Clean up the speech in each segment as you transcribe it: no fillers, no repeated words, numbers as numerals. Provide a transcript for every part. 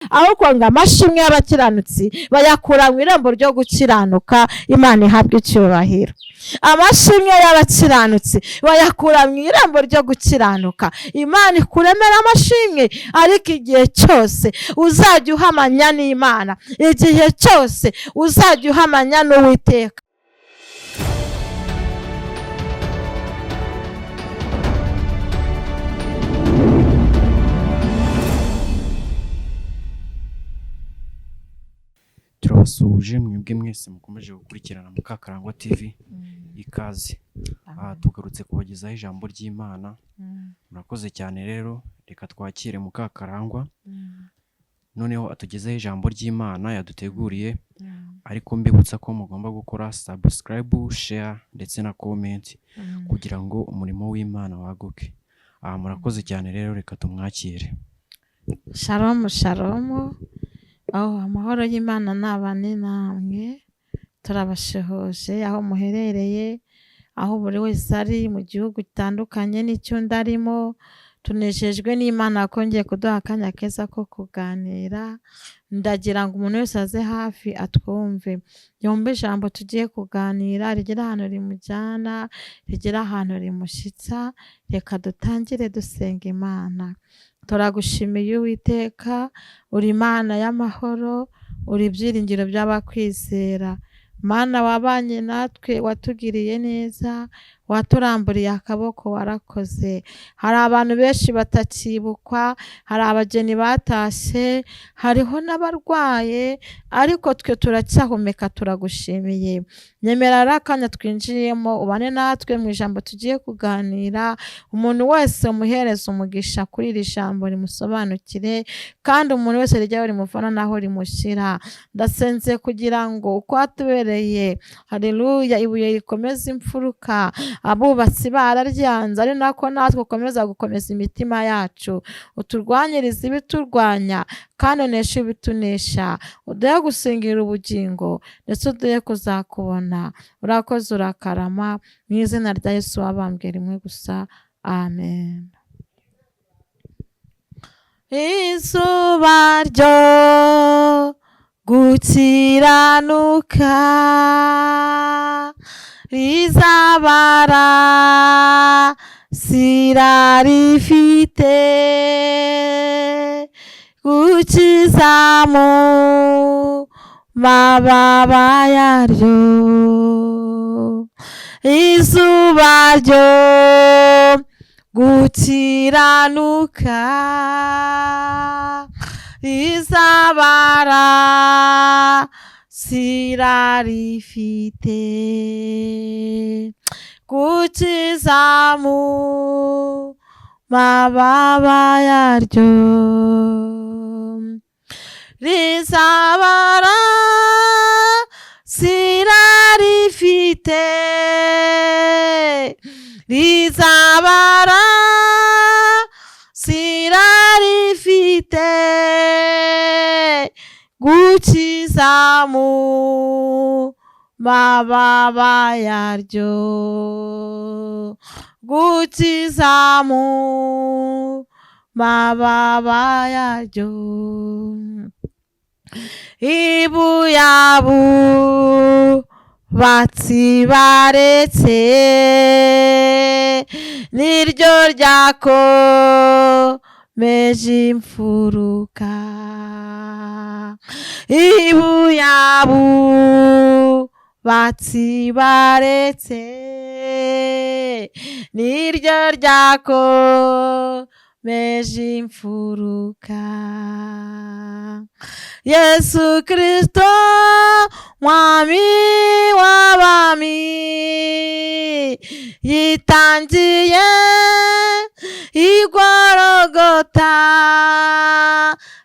ahubwo ngo amashimwe y'abakiranutsi bayakura mu irembo ryo gukiranuka. Imana ihabwe icyubahiro. Amashimwe y'abakiranutsi bayakura mu irembo ryo gukiranuka. Imana ikuremera amashimwe, ariko igihe cyose uzajya uhamanya n'Imana, igihe cyose uzajya uhamanya n'Uwiteka. Turabasuhuje mwebwe mwese mukomeje gukurikirana Mukakarangwa TV. Ikaze. Tugarutse kubagezaho ijambo ry'Imana. Murakoze cyane rero, reka twakire Mukakarangwa. Noneho atugezeho ijambo ry'Imana yaduteguriye, ariko mbibutsa ko mugomba gukora subscribe, share ndetse na comment kugira ngo umurimo w'Imana waguke. Murakoze cyane rero, reka tumwakire. Shalom shalom. Amahoro y'Imana nabane namwe. Turabashohoje aho muherereye, aho buri wese ari mu gihugu gitandukanye n'icyo ndarimo. Tunejejwe n'Imana kongeye kuduha akanya keza ko kuganira. Ndagira ngo umuntu wese aze hafi atwumve, yumve ijambo tugiye kuganira, rigera ahantu rimujyana, rigera ahantu rimushyitsa. Reka dutangire dusenga Imana. Turagushimiye Uwiteka, uri Imana y'amahoro, uri ibyiringiro by'abakwizera. Mana wabanye natwe, watugiriye neza, waturamburiye akaboko, warakoze. Hari abantu benshi batakibukwa, hari abageni batashye, hariho n'abarwaye, ariko twe turacyahumeka. Turagushimiye. Nyemera akanya twinjiyemo, ubane natwe mu ijambo tugiye kuganira. Umuntu wese umuhereza umugisha kuri iri jambo, rimusobanukire, kandi umuntu wese rijyaho rimuvana naho rimushyira. Ndasenze kugira ngo uko watubereye, haleluya, ibuye rikomeza imfuruka, abubatsi bararyanze, ari nako natwe ukomeza gukomeza imitima yacu. Uturwanyirize ibiturwanya, kandi uneshe ibitunesha. Uduhe gusingira ubugingo, ndetse uduhe kuzakubona. Urakoze, urakarama, mu izina rya Yesu wabambwe rimwe gusa. Amen. Izuba ryo gukiranuka rizabara sira rifite gukiza mu mababa yaryo. Izuba ryo gukiranuka rizabara sira rifite gukiza mu mababa yaryo. Rizabara sira rifite, rizabara sira rifite gukiza mu mababa yaryo, gukiza mu mababa yaryo. Abubatsi baretse niryo ryakomeje imfuruka. Abubatsi baretse niryo ryakomeje imfuruka. Yesu Kristo mwami w'abami yitangiye i Golgota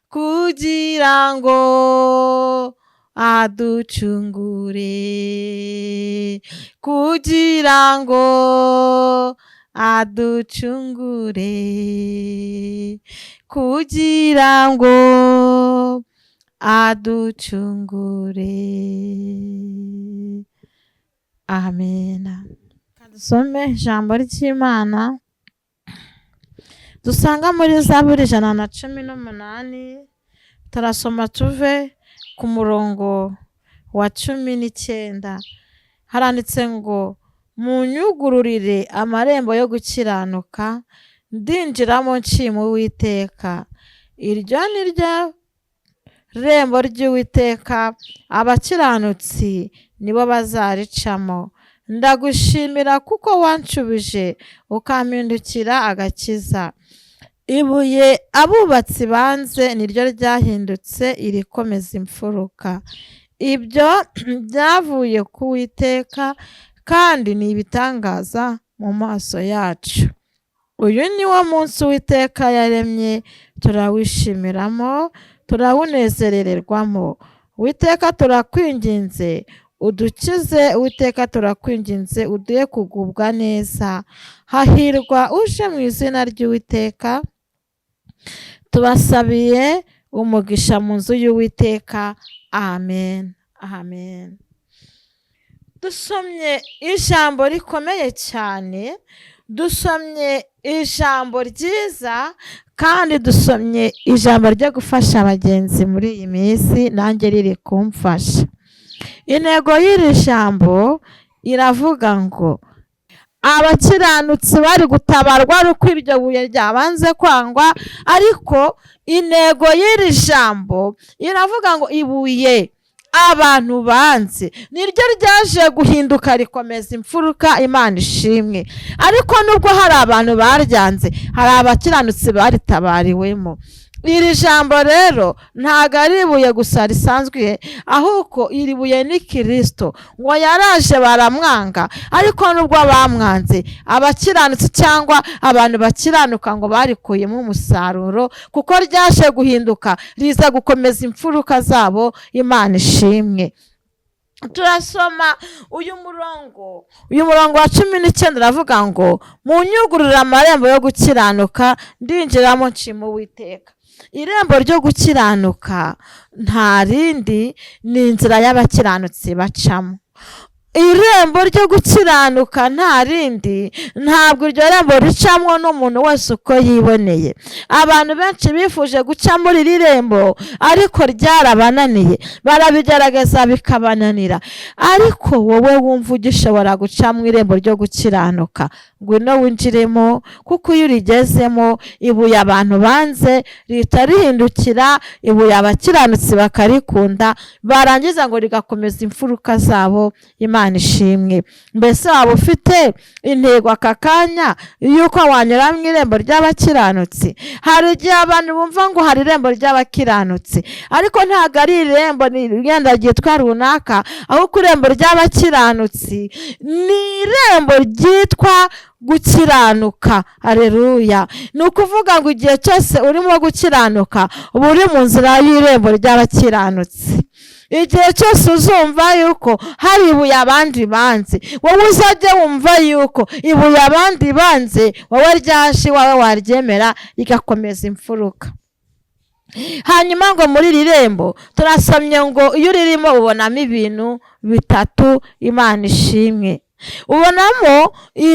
kugira ngo aducungure, kugira ngo aducungure, kugira ngo aducungure. Amen. Dusome ijambo ry'Imana dusanga muri Zaburi 118, turasoma tuve ku murongo wa 19. Haranditse ngo munyugururire amarembo yo gukiranuka, ndinjiramo nshima Uwiteka. Iryo ni ryo rembo ry'Uwiteka, abakiranutsi nibo bazaricamo. Ndagushimira kuko wanshubije ukampindukira agakiza. Ibuye abubatsi banze niryo ryahindutse irikomeza imfuruka. Ibyo byavuye ku Uwiteka kandi ni ibitangaza mu maso yacu. Uyu ni wo munsi Uwiteka yaremye, turawishyimiramo, turawunezerererwamo. Uwiteka turakwinginze udukize, Uwiteka turakwinginze uduhe kugubwa neza. Hahirwa uje mu izina ry'Uwiteka. Tubasabiye umugisha mu nzu y'Uwiteka. Amen, amen. Dusomye ijambo rikomeye cyane, dusomye ijambo ryiza, kandi dusomye ijambo ryo gufasha abagenzi muri iyi minsi, nanjye riri kumfasha. Intego y'iri jambo iravuga ngo abakiranutsi bari gutabarwa ari uko iryo buye ryabanze kwangwa. Ariko intego y'iri jambo iravuga ngo ibuye abantu banze niryo ryaje guhinduka rikomeza imfuruka. Imana ishimwe. Ariko nubwo hari abantu baryanze, hari abakiranutsi baritabariwemo. Iri jambo rero ntago ari ibuye gusa risanzwe, ahubwo iri buye ni Kristo. Ngo yaraje baramwanga, ariko nubwo bamwanze, abakiranutsi cyangwa abantu bakiranuka ngo barikuyemo umusaruro, kuko ryaje guhinduka riza gukomeza imfuruka zabo. Imana ishimwe. Turasoma uyu murongo wa 19 uravuga ngo munyugururire amarembo yo gukiranuka, ndinjiramo nshima Uwiteka. Irembo ryo gukiranuka nta rindi, ni inzira y'abakiranutsi bacamo. Irembo ryo gukiranuka nta rindi, ntabwo iryo rembo ricamwo n'umuntu wese uko yiboneye. Abantu benshi bifuje guca muri iri rembo, ariko ryarabananiye, barabigerageza bikabananira. Ariko wowe wumva ugishobora guca mu irembo ryo gukiranuka, ngwino winjiremo, kuko iyo urigezemo ibuye abantu banze rihita rihindukira ibuye abakiranutsi bakarikunda, barangiza ngo rigakomeza imfuruka zabo. Imana ishimwe. Mbese waba ufite intego aka kanya yuko wanyura mu irembo ry'abakiranutsi? Hari igihe abantu bumva ngo hari irembo ry'abakiranutsi, ariko ntabwo ari irembo ryenda ryitwa runaka, ahubwo irembo ry'abakiranutsi ni irembo ryitwa gukiranuka. Haleluya. Ni ukuvuga ngo igihe cyose urimo gukiranuka uba uri mu nzira y'irembo ry'abakiranutsi. Igihe cyose uzumva yuko hari ibuye abandi banze, wowe uzajye wumva yuko ibuye abandi banze wowe ryaje, wowe waryemera rigakomeza imfuruka. Hanyuma ngo muri iri rembo turasomye ngo iyo uririmo ubonamo ibintu bitatu. Imana ishimwe. Ubonamo iyo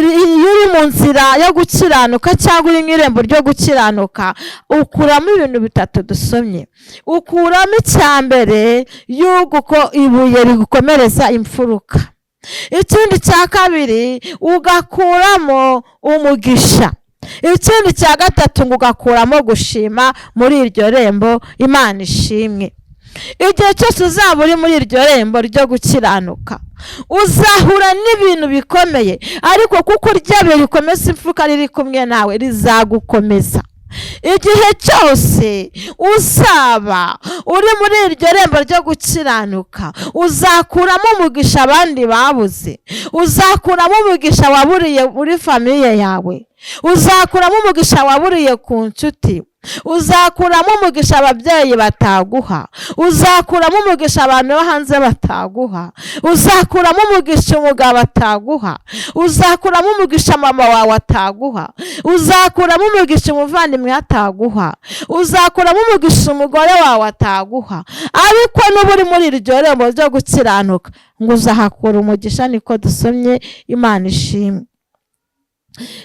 uri mu nzira yo gukiranuka cyangwa uri mu irembo ryo gukiranuka, ukuramo ibintu bitatu dusomye. Ukuramo icya mbere yuko ibuye rigukomereza imfuruka. Ikindi cya kabiri ugakuramo umugisha. Ikindi cya gatatu ngo ugakuramo gushima muri iryo rembo. Imana ishimwe. Igihe cyose uzaba uri muri iryo rembo ryo gukiranuka, uzahura n'ibintu bikomeye, ariko kuko ryabuye rikomeza imfuruka riri kumwe nawe, rizagukomeza. Igihe cyose uzaba uri muri iryo rembo ryo gukiranuka, uzakuramo umugisha abandi babuze. Uzakuramo umugisha waburiye muri famiye yawe. Uzakuramo umugisha waburiye ku nshuti. Uzakuramo umugisha ababyeyi bataguha. Uzakuramo umugisha abantu bo hanze bataguha. Uzakuramo umugisha umugabo ataguha. Uzakuramo umugisha mama wawe ataguha. Uzakuramo umugisha umuvandimwe ataguha. Uzakuramo umugisha umugore wawe ataguha. Ariko n'ubu uri muri iryo rembo ryo gukiranuka, ngo uzahakura umugisha, niko dusomye. Imana ishimwe.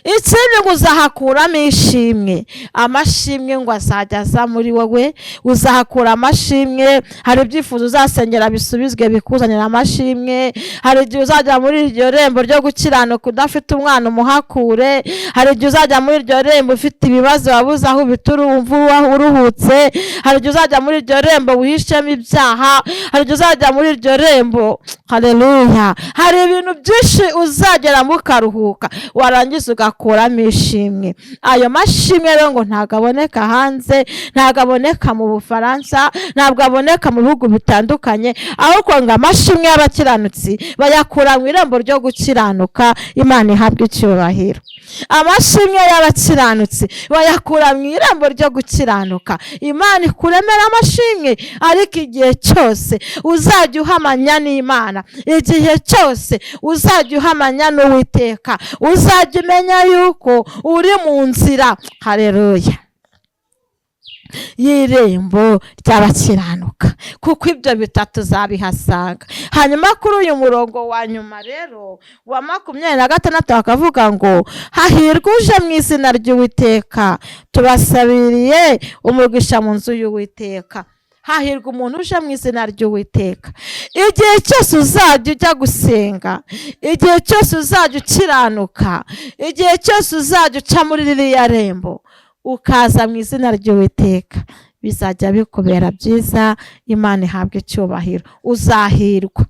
ikindi ngo uzahakuramo ishimwe, amashimwe ngo azajya aza muri wowe, uzahakura amashimwe. Hari ibyifuzo uzasengera bisubizwe bikuzanira amashimwe. Hari igihe uzajya muri iryo rembo ryo gukiranuka udafite umwana umuhakure. Hari igihe uzajya muri iryo rembo ufite ibibazo wabuze aho wumva uruhutse. Hari igihe uzajya muri iryo rembo wihishemo ibyaha. Hari igihe uzajya muri iryo rembo, haleluya, hari ibintu byinshi uzageramo ukaruhuka, warangiza ugakuramo ishimwe. Ayo mashimwe rero ngo ntabwo aboneka hanze, ntabwo aboneka mu Bufaransa, ntabwo aboneka mu bihugu bitandukanye, ahubwo ngo amashimwe y'abakiranutsi bayakura mu irembo ryo gukiranuka. Imana ihabwe icyubahiro. Amashimwe y'abakiranutsi bayakura mu irembo ryo gukiranuka. Imana ikuremera amashimwe, ariko igihe cyose uzajya uhamanya n'Imana, igihe cyose uzajya uhamanya n'Uwiteka, uzajya umenya yuko uri mu nzira, haleluya, y'irembo ry'abakiranuka, kuko ibyo bitatu uzabihasanga. Hanyuma kuri uyu murongo wa nyuma rero wa 26 bakavuga ngo hahirwa uje mu izina ry'Uwiteka, tubasabiriye umugisha mu nzu y'Uwiteka. Hahirwa umuntu uje mu izina ry'Uwiteka. Igihe cyose uzajya ujya gusenga, igihe cyose uzajya ukiranuka, igihe cyose uzajya uca muri ririya rembo ukaza mu izina ry'Uwiteka, bizajya bikubera byiza. Imana ihabwe icyubahiro, uzahirwa.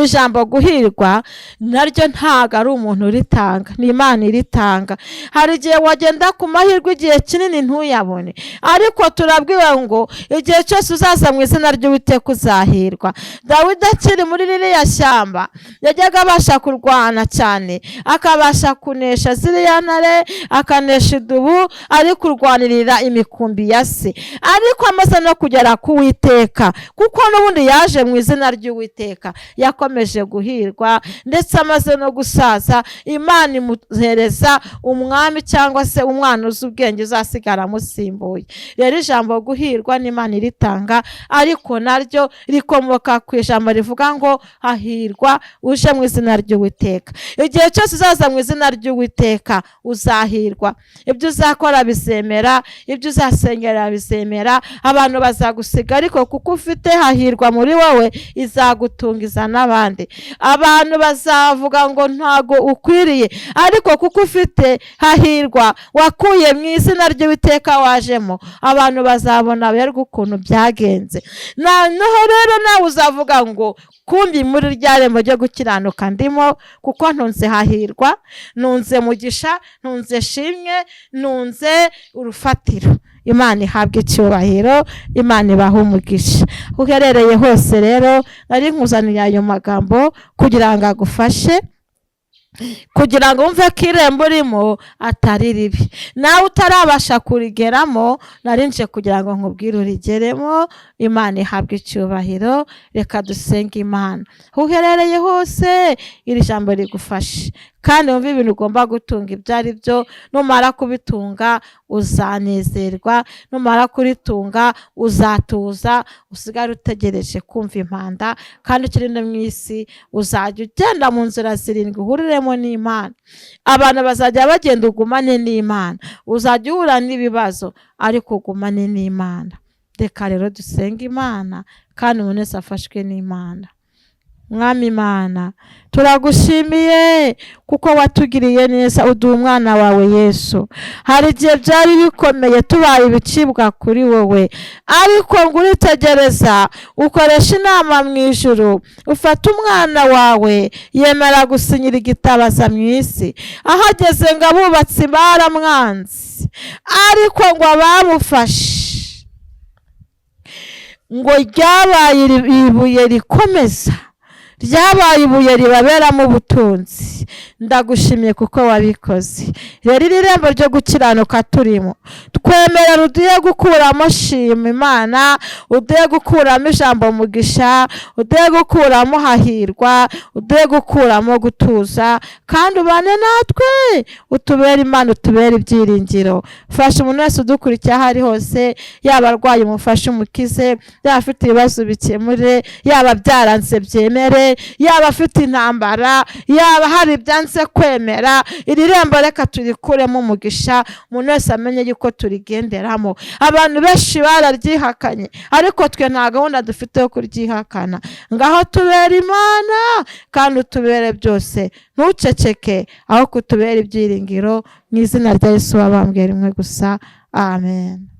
Ijambo guhirwa naryo ntago ari umuntu uritanga, ni Imana iritanga. Hari igihe wagenda ku mahirwe igihe kinini ntuyabone, ariko turabwiwe ngo igihe cyose uzaza mu izina ry'Uwiteka uzahirwa. Dawidi akiri muri ririya shyamba yajyaga abasha kurwana cyane, akabasha kunesha ziriya ntare, akanesha idubu, ari kurwanirira imikumbi ya se. Ariko amaze no kugera ku Uwiteka, kuko n'ubundi yaje mu izina ry'Uwiteka, yakomeje guhirwa, ndetse amaze no gusaza Imana imuhereza umwami cyangwa se umwana uzi ubwenge uzasigara amusimbuye. Rero ijambo guhirwa n'Imana iritanga, ariko naryo rikomoka ku ijambo rivuga ngo hahirwa uje mu izina ry'Uwiteka. Igihe cyose uzaza mu izina ry'Uwiteka uzahirwa. Ibyo uzakora bizemera, ibyo uzasengera bizemera, abantu bazagusiga, ariko kuko ufite hahirwa muri wowe izagutungiza n'abandi. Abantu bazavuga ngo ntago ukwiriye, ariko kuko ufite hahirwa wakuye mu izina ry'Uwiteka wajemo, abantu bazabona berwa ukuntu byagenze. Noneho rero nawe uzavuga ngo kumbi muri rya rembo ryo gukiranuka ndimo, kuko ntunze hahirwa, ntunze mugisha, ntunze shimwe, ntunze urufatiro. Imana ihabwe icyubahiro, Imana ibahe umugisha. Uherereye hose rero nari nkuzaniye ayo magambo kugira ngo agufashe, kugira ngo wumve ko irembo urimo atari ribi. Nawe utarabasha kurigeramo, narinje kugira ngo nkubwire urigeremo. Imana ihabwe icyubahiro. Reka dusenge Imana. Uherereye hose iri jambo rigufashe, kandi wumve ibintu ugomba gutunga ibyo ari byo. Numara kubitunga uzanezerwa, numara kuritunga uzatuza, usigare utegereje kumva impanda. Kandi ukiri no mu isi uzajya ugenda mu nzira zirindwi uhuriremo n'Imana. Abantu bazajya bagenda ugumane n'Imana, uzajya uhura n'ibibazo ariko ugumane n'Imana. Reka rero dusenge Imana, kandi umuntu wese afashwe n'Imana. Mwami Imana, turagushimiye kuko watugiriye neza, uduha umwana wawe Yesu. Hari igihe byari bikomeye tubaye ibicibwa kuri wowe, ariko ngo uritegereza, ukoresha inama mu ijuru, ufata umwana wawe yemera gusinyira igitabaza mu isi. Aho ageze ngo abubatsi baramwanze, ariko ngo abamufashe ngo ryabaye ibuye rikomeza, ryabaye ibuye ribaberamo ubutunzi. Ndagushimiye kuko wabikoze. Rero iri rembo ryo gukiranuka turimo, twemerera uduye gukuramo shima Imana, uduye gukuramo ijambo mugisha, uduye gukuramo hahirwa, uduye gukuramo gutuza, kandi ubane natwe, utubere Imana, utubere ibyiringiro. Fasha umuntu wese udukurikiye aho ari hose, yaba arwaye umufashe umukize, yaba afite ibibazo bikemure, yaba byaranze byemere, yaba afite intambara, yaba hari hari ibyanze kwemera, iri rembo reka turikuremo umugisha, umuntu wese amenye yuko turigenderamo. Abantu benshi bararyihakanye, ariko twe nta gahunda dufite yo kuryihakana. Ngaho tubera Imana kandi utubere byose, ntuceceke, aho kutubera ibyiringiro. Mu izina rya Yesu wabambwe rimwe gusa, amen.